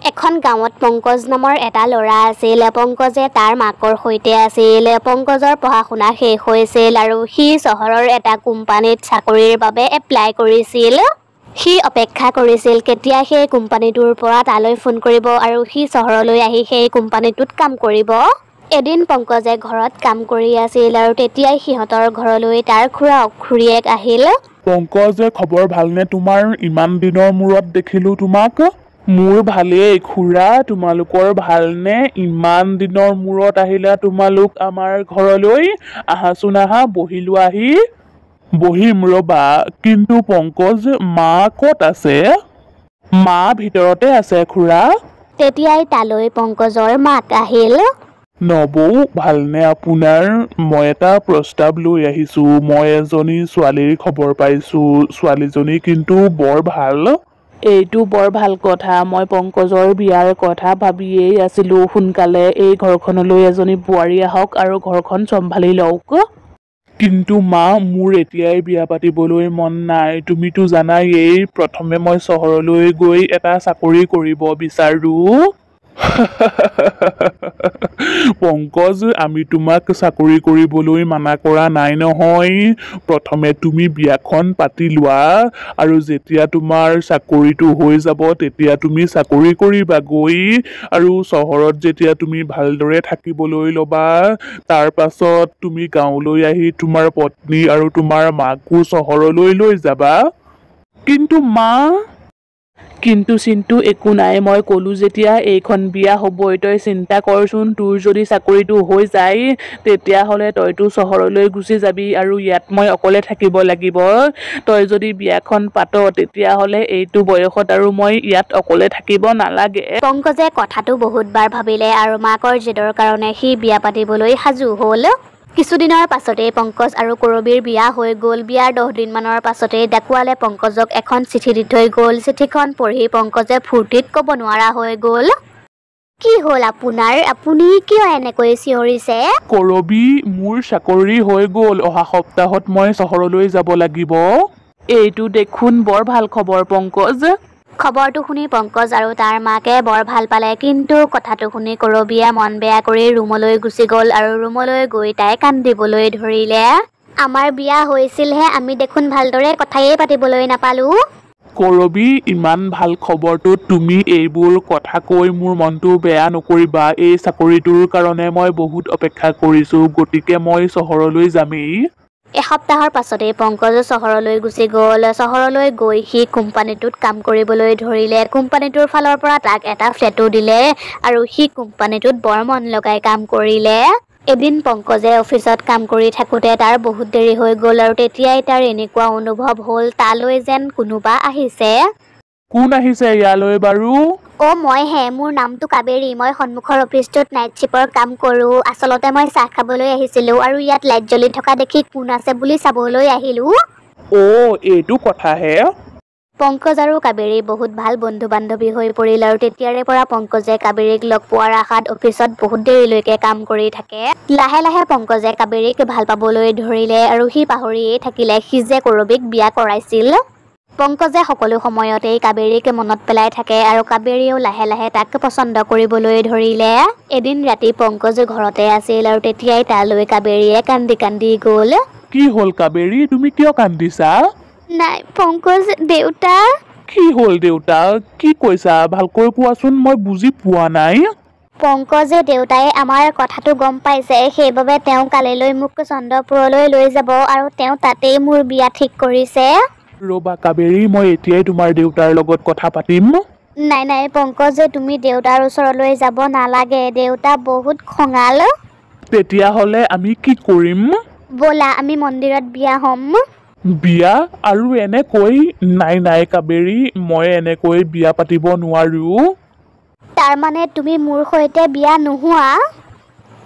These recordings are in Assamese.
এখন গাঁৱত পংকজ নামৰ এটা ল'ৰা আছিল। পংকজে তাৰ মাকৰ সৈতে আছিল। পংকজৰ পঢ়া-শুনা শেষ হৈছিল আৰু সি চহৰৰ এটা কোম্পানীত চাকৰিৰ বাবে এপ্লাই কৰিছিল। সি অপেক্ষা কৰিছিল কেতিয়া সেই কোম্পানীটোৰ পৰা তালৈ ফোন কৰিব আৰু সি চহৰলৈ আহি সেই কোম্পানীটোত কাম কৰিব। এদিন পংকজে ঘৰত কাম কৰি আছিল আৰু তেতিয়াই সিহঁতৰ ঘৰলৈ তাৰ খুড়া-খুড়ীয়েক আহিল। পংকজে, খবৰ ভালনে তোমাৰ? ইমান দিনৰ মূৰত দেখিলো তোমাক। মোৰ ভালেই খুড়া, তোমালোকৰ ভালনে? ইমান দিনৰ মূৰত আহিলা তোমালোক আমাৰ ঘৰলৈ। আহাচোন আহা, বহি লোৱাহি। বহিম ৰবা। কিন্তু পংকজ, মা ক'ত আছে? মা ভিতৰতে আছে খুড়া। তেতিয়াই তালৈ পংকজৰ মাক আহিল। নবৌ, ভালনে আপোনাৰ? মই এটা প্ৰস্তাৱ লৈ আহিছো। মই এজনী ছোৱালীৰ খবৰ পাইছো। ছোৱালীজনী কিন্তু বৰ ভাল। এইটো বৰ ভাল কথা। মই পংকজৰ বিয়াৰ কথা ভাবিয়েই আছিলো। সোনকালে এই ঘৰখনলৈ এজনী বোৱাৰী আহক আৰু ঘৰখন চম্ভালি লওক। কিন্তু মা, মোৰ এতিয়াই বিয়া পাতিবলৈ মন নাই। তুমিতো জানায়েই, প্ৰথমে মই চহৰলৈ গৈ এটা চাকৰি কৰিব বিচাৰো। পংকজ, আমি তোমাক চাকৰি কৰিবলৈ মানা কৰা নাই নহয়। প্ৰথমে তুমি বিয়াখন পাতি লোৱা আৰু যেতিয়া তোমাৰ চাকৰিটো হৈ যাব তেতিয়া তুমি চাকৰি কৰিবাগৈ আৰু চহৰত যেতিয়া তুমি ভালদৰে থাকিবলৈ ল'বা, তাৰ পাছত তুমি গাঁৱলৈ আহি তোমাৰ পত্নী আৰু তোমাৰ মাকো চহৰলৈ লৈ যাবা। কিন্তু মা? কিন্তু চিন্তু একো নাই। মই ক'লো যেতিয়া এইখন বিয়া হ'বই। তই চিন্তা কৰচোন, তোৰ যদি চাকৰিটো হৈ যায় তেতিয়াহ'লে তইতো চহৰলৈ গুচি যাবি আৰু ইয়াত মই অকলে থাকিব লাগিব। তই যদি বিয়াখন পাত তেতিয়াহ'লে এইটো বয়সত আৰু মই ইয়াত অকলে থাকিব নালাগে। পংকজে কথাটো বহুতবাৰ ভাবিলে আৰু মাকৰ জেদৰ কাৰণে সি বিয়া পাতিবলৈ সাজু হ'ল। কিছুদিনৰ পাছতেই পংকজ আৰু কৰবীৰ বিয়া হৈ গ'ল। বিয়াৰ 10 দিনমানৰ পাছতেই ডাকুৱালে পংকজক এখন চিঠি দি থৈ গ'ল। চিঠিখন পঢ়ি পংকজে ফূৰ্তিত ক'ব নোৱাৰা হৈ গ'ল। কি হ'ল আপোনাৰ? আপুনি কিয় এনেকৈ চিঞৰিছে? কৰবী, মোৰ চাকৰি হৈ গ'ল। অহা সপ্তাহত মই চহৰলৈ যাব লাগিব। এইটো দেখোন বৰ ভাল খবৰ পংকজ। খবৰটো শুনি পংকজ আৰু তাৰ মাকে বৰ ভাল পালে। কিন্তু কথাটো শুনি কৰবীয়ে মন বেয়া কৰি ৰুমলৈ গুচি গ'ল আৰু ৰুমলৈ গৈ তাই কান্দিবলৈ ধৰিলে। আমাৰ বিয়া হৈছিলহে, আমি দেখোন ভালদৰে কথায়ে পাতিবলৈ নাপালো। কৰবী, ইমান ভাল খবৰটোত তুমি এইবোৰ কথা কৈ মোৰ মনটো বেয়া নকৰিবা। এই চাকৰিটোৰ কাৰণে মই বহুত অপেক্ষা কৰিছো, গতিকে মই চহৰলৈ যামেই। এসপ্তাহৰ পাছতেই পংকজ চহৰলৈ গুচি গ'ল। চহৰলৈ গৈ সি কোম্পানীটোত কাম কৰিবলৈ ধৰিলে। কোম্পানীটোৰ ফালৰ পৰা তাক এটা ফ্লেটো দিলে আৰু সি কোম্পানীটোত বৰ মন লগাই কাম কৰিলে। এদিন পংকজে অফিচত কাম কৰি থাকোতে তাৰ বহুত দেৰি হৈ গ'ল আৰু তেতিয়াই তাৰ এনেকুৱা অনুভৱ হ'ল তালৈ যেন কোনোবা আহিছে। কোন আহিছে ইয়ালৈ বাৰু? মইহে। মোৰ নামটো কাবেৰী। মই সন্মুখৰ অফিচটোত নাইট শ্বিফ্টৰ কাম কৰোঁ। আচলতে মই চাহ খাবলৈ আহিছিলো আৰু ইয়াত লাইট জ্বলি থকা দেখি কোন আছে বুলি চাবলৈ আহিলো। এইটো কথাহে। পংকজ আৰু কাবেৰী বহুত ভাল বন্ধু-বান্ধৱী হৈ পৰিল আৰু তেতিয়াৰে পৰা পংকজে কাবেৰীক লগ পোৱাৰ আশাত অফিচত বহুত দেৰিলৈকে কাম কৰি থাকে। লাহে লাহে পংকজে কাবেৰীক ভাল পাবলৈ ধৰিলে আৰু সি পাহৰিয়েই থাকিলে সি যে কৰবীক বিয়া কৰাইছিল। পংকজে সকলো সময়তেই কাবেৰীক মনত পেলাই থাকে আৰু কাবেৰীয়েও লাহে লাহে তাক পচন্দ কৰিবলৈ ধৰিলে। এদিন ৰাতি পংকজ ঘৰতে আছিল আৰু তেতিয়াই তালৈ কাবেৰীয়ে কান্দি কান্দি গ'ল। কি হ'ল কাবেৰী, তুমি কিয় কান্দিছা? নাই পংকজ, দেউতা। কি হ'ল দেউতা? কি কৈছা? ভালকৈ কোৱাচোন, মই বুজি পোৱা নাই। পংকজে দেউতাই আমাৰ কথাটো গম পাইছে, সেইবাবে তেওঁ কালিলৈ মোক চন্দ্ৰপুৰলৈ লৈ যাব আৰু তেওঁ তাতেই মোৰ বিয়া ঠিক কৰিছে। ৰবা কাবেৰী, মই এতিয়াই তোমাৰ দেউতাৰ লগত কথা পাতিম। নাই নাই পংকজ, তুমি দেউতাৰ ওচৰলৈ যাব নালাগে। দেউতা বহুত খঙাল। তেতিয়াহ'লে আমি কি কৰিম? ব'লা আমি মন্দিৰত বিয়া হ'ম। বিয়া? আৰু এনেকৈ? নাই নাই কাবেৰী, মই এনেকৈ বিয়া পাতিব নোৱাৰো। তাৰমানে তুমি মোৰ সৈতে বিয়া নোহোৱা?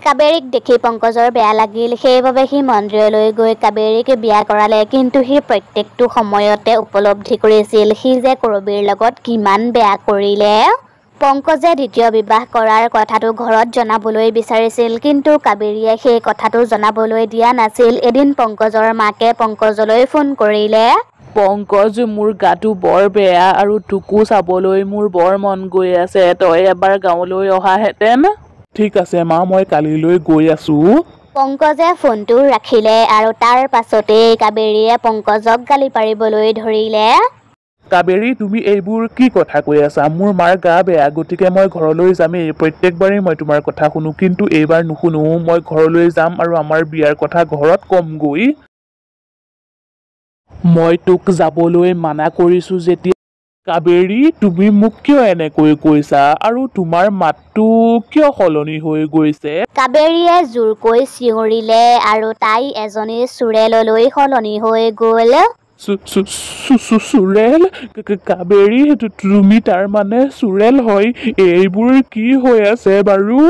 কাবেৰীক দেখি পংকজৰ বেয়া লাগিল। সেইবাবে সি মন্দিৰলৈ গৈ কাবেৰীক বিয়া কৰালে। কিন্তু সি প্ৰত্যেকটো সময়তে উপলব্ধি কৰিছিল সি যে কৰবীৰ লগত কিমান বেয়া কৰিলে। পংকজে দ্বিতীয় বিবাহ কৰাৰ কথাটো ঘৰত জনাবলৈ বিচাৰিছিল, কিন্তু কাবেৰীয়ে সেই কথাটো জনাবলৈ দিয়া নাছিল। এদিন পংকজৰ মাকে পংকজলৈ ফোন কৰিলে। পংকজ মোৰ গাটো বৰ বেয়া আৰু তোকো চাবলৈ মোৰ বৰ মন গৈ আছে তই এবাৰ গাঁৱলৈ অহাহেঁতেন ঠিক আছে মা মই কালিলৈ গৈ আছো পংকজে ফোনটো ৰাখিলে আৰু তাৰ পাছতেই কাবেৰীয়ে পংকজক গালি পাৰিবলৈ ধৰিলে কাবেৰী তুমি এইবোৰ কি কথা কৈ আছা মোৰ মাৰ গা বেয়া গতিকে মই ঘৰলৈ যামেই প্ৰত্যেকবাৰেই মই তোমাৰ কথা শুনো কিন্তু এইবাৰ নুশুনো মই ঘৰলৈ যাম আৰু আমাৰ বিয়াৰ কথা ঘৰত কমগৈ মই তোক যাবলৈ মানা কৰিছো যেতিয়া কাবেৰী তুমি মোক কিয় এনেকৈ কৈছা আৰু তোমাৰ মাতটো কিয় সলনি হৈ গৈছে কাবেৰীয়ে জোৰকৈ চিঞৰিলে আৰু তাই এজনী চোৰেললৈ সলনি হৈ গ'ল চোৰেল কাবেৰী তুমি তাৰ মানে চোৰেল হয় এইবোৰ কি হৈ আছে বাৰু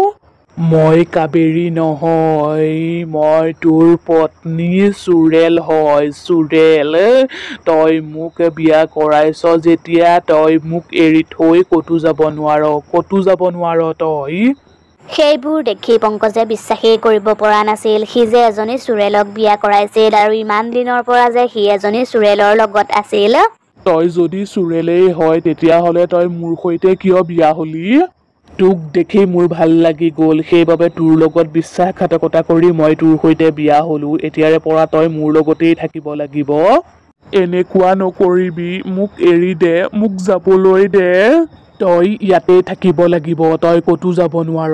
মই কাবেৰী নহয় মই তোৰ পত্নী চোৰেল হয় চোৰেল তই মোক বিয়া কৰাইছ যেতিয়া তই মোক এৰি থৈ ক'তো যাব নোৱাৰ তই সেইবোৰ দেখি পংকজে বিশ্বাসেই কৰিব পৰা নাছিল সি যে এজনী চোৰেলক বিয়া কৰাইছিল আৰু ইমান দিনৰ পৰা যে সি এজনী চোৰেলৰ লগত আছিল তই যদি চোৰেলেই হয় তেতিয়াহ'লে তই মোৰ সৈতে কিয় বিয়া হলি তোক দেখি মোৰ ভাল লাগি গ'ল সেইবাবে তোৰ লগত বিশ্বাসঘাতকতা কৰি মই তোৰ সৈতে বিয়া হলো এতিয়াৰে পৰা তই মোৰ লগতেই থাকিব লাগিব এনেকুৱা নকৰিবি মোক এৰি দে মোক যাবলৈ দে তই ইয়াতেই থাকিব লাগিব তই ক'তো যাব নোৱাৰ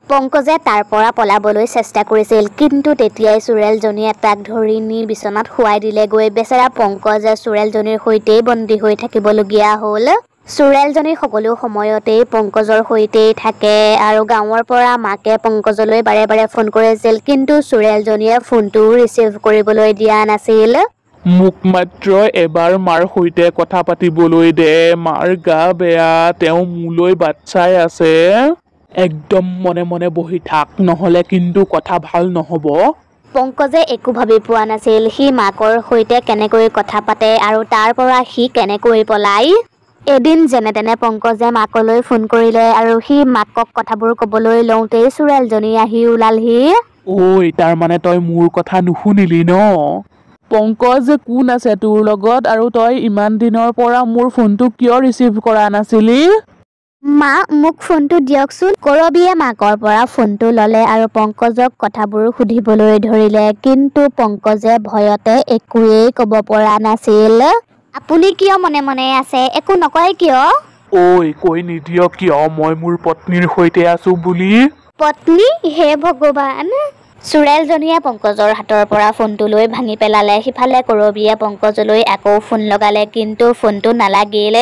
পংকজে তাৰ পৰা পলাবলৈ চেষ্টা কৰিছিল কিন্তু তেতিয়াই চোৰেলজনীয়ে তাক ধৰি নি বিচনাত শুৱাই দিলেগৈ বেচেৰা পংকজে চোৰেলজনীৰ সৈতেই বন্দী হৈ থাকিবলগীয়া হ'ল চোৰেলজনী সকলো সময়তেই পংকজৰ সৈতেই থাকে আৰু গাঁৱৰ পৰা মাকে পংকজলৈ বাৰে বাৰে ফোন কৰিছিল কিন্তু চোৰেলজনীয়ে ফোনটো ৰিচিভ কৰিবলৈ দিয়া নাছিল মোক মাত্ৰ এবাৰ মাৰ সৈতে কথা পাতিবলৈ দে মাৰ গা বেয়া তেওঁ মোলৈ বাট চাই আছে একদম মনে মনে বহি থাক নহ'লে কিন্তু কথা ভাল নহ'ব পংকজে একো ভাবি পোৱা নাছিল সি মাকৰ সৈতে কেনেকৈ কথা পাতে আৰু তাৰ পৰা সি কেনেকৈ পলাই এদিন যেনে তেনে পংকজে মাকলৈ ফোন কৰিলে আৰু সি মাকক কথাবোৰ ক'বলৈ লওঁতেই চোৰেলজনী আহি ওলালহি ঐ তাৰ মানে তই মোৰ কথা নুশুনিলি ন পংকজ কোন আছে তোৰ লগত আৰু তই ইমান দিনৰ পৰা মোৰ ফোনটো কিয় ৰিচিভ কৰা নাছিলি মা মোক ফোনটো দিয়কচোন কৰবীয়ে মাকৰ পৰা ফোনটো ল'লে আৰু পংকজক কথাবোৰ সুধিবলৈ ধৰিলে কিন্তু পংকজে ভয়তে একোৱেই ক'ব পৰা নাছিল আপুনি কিয় মনে মনে আছে একো নকয় কিয় ঐ কৈ নিদিয় কিয় মই মোৰ পত্নীৰ সৈতে আছো বুলি পত্নী হে ভগৱান চোৰেলজনীয়ে পংকজৰ হাতৰ পৰা ফোনটো লৈ ভাঙি পেলালে সিফালে কৰবীয়ে পংকজলৈ আকৌ ফোন লগালে কিন্তু ফোনটো নালাগিল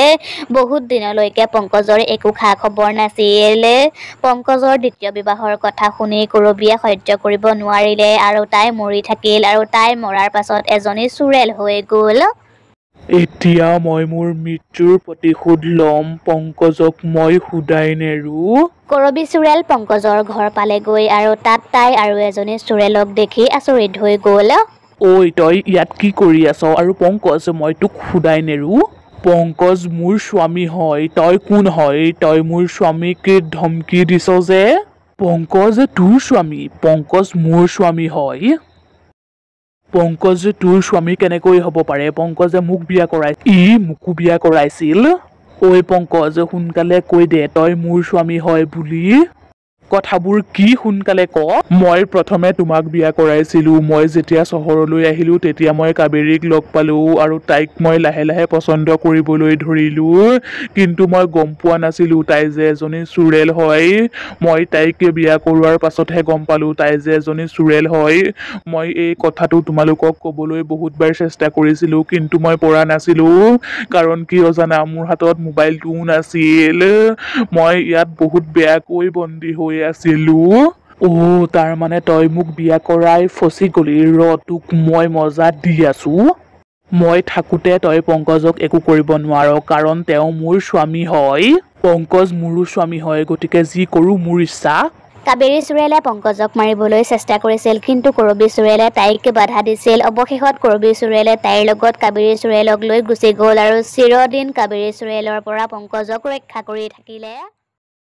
বহুত দিনলৈকে পংকজৰ একো খা খবৰ নাছিল পংকজৰ দ্বিতীয় বিবাহৰ কথা শুনি কৰবীয়ে সহ্য কৰিব নোৱাৰিলে আৰু তাই মৰি থাকিল আৰু তাই মৰাৰ পাছত এজনী চোৰেল হৈ গ'ল এতিয়া মই মোৰ মৃত্যুৰ প্ৰতিশোধ ল'ম পংকজক মই শুদাই নেৰো কৰবী চোৰেল পংকজৰ ঘৰ পালেগৈ আৰু তাত তাই আৰু এজনী চোৰেলক দেখি আচৰিত হৈ গ'ল ঐ তই ইয়াত কি কৰি আছ আৰু পংকজ মই তোক শুদাই নেৰো পংকজ মোৰ স্বামী হয় তই কোন হয় তই মোৰ স্বামীক ধমকি দিছ যে পংকজ তোৰ স্বামী পংকজ মোৰ স্বামী হয় পংকজ তোৰ স্বামী কেনেকৈ হ'ব পাৰে পংকজে মোক বিয়া কৰাইছিল মোকো বিয়া কৰাইছিল ঐ পংকজ সোনকালে কৈ দে তই মোৰ স্বামী হয় বুলি কথাবোৰ কি সোনকালে ক মই প্ৰথমে তোমাক বিয়া কৰাইছিলো মই যেতিয়া চহৰলৈ আহিলো তেতিয়া মই কাবেৰীক লগ পালো আৰু তাইক মই লাহে লাহে পছন্দ কৰিবলৈ ধৰিলো কিন্তু মই গম পোৱা নাছিলো তাই যে এজনী চোৰেল হয় মই তাইক বিয়া কৰোৱাৰ পাছতহে গম পালো তাই যে এজনী চোৰেল হয় মই এই কথাটো তোমালোকক ক'বলৈ বহুতবাৰ চেষ্টা কৰিছিলো কিন্তু মই পৰা নাছিলো কাৰণ কিয় জানা মোৰ হাতত মোবাইলটোও নাছিল মই ইয়াত বহুত বেয়াকৈ বন্দী হৈ আছিলো তাৰ মানে তই মোক বিয়া কৰাই ফচি গলি তোক মই মজা দি আছো মই থাকোঁতে তই পংকজক একো কৰিব নোৱাৰ কাৰণ তেওঁ মোৰ স্বামী হয় পংকজ মোৰো স্বামী হয় গতিকে যি কৰোঁ মোৰ ইচ্ছা কাবেৰী চোৰেলে পংকজক মাৰিবলৈ চেষ্টা কৰিছিল কিন্তু কৰবী চোৰেলে তাইক বাধা দিছিল অৱশেষত কৰবী চোৰেলে তাইৰ লগত কাবেৰী চোৰেলক লৈ গুচি গ'ল আৰু চিৰদিন কাবেৰী চোৰেলৰ পৰা পংকজক ৰক্ষা কৰি থাকিলে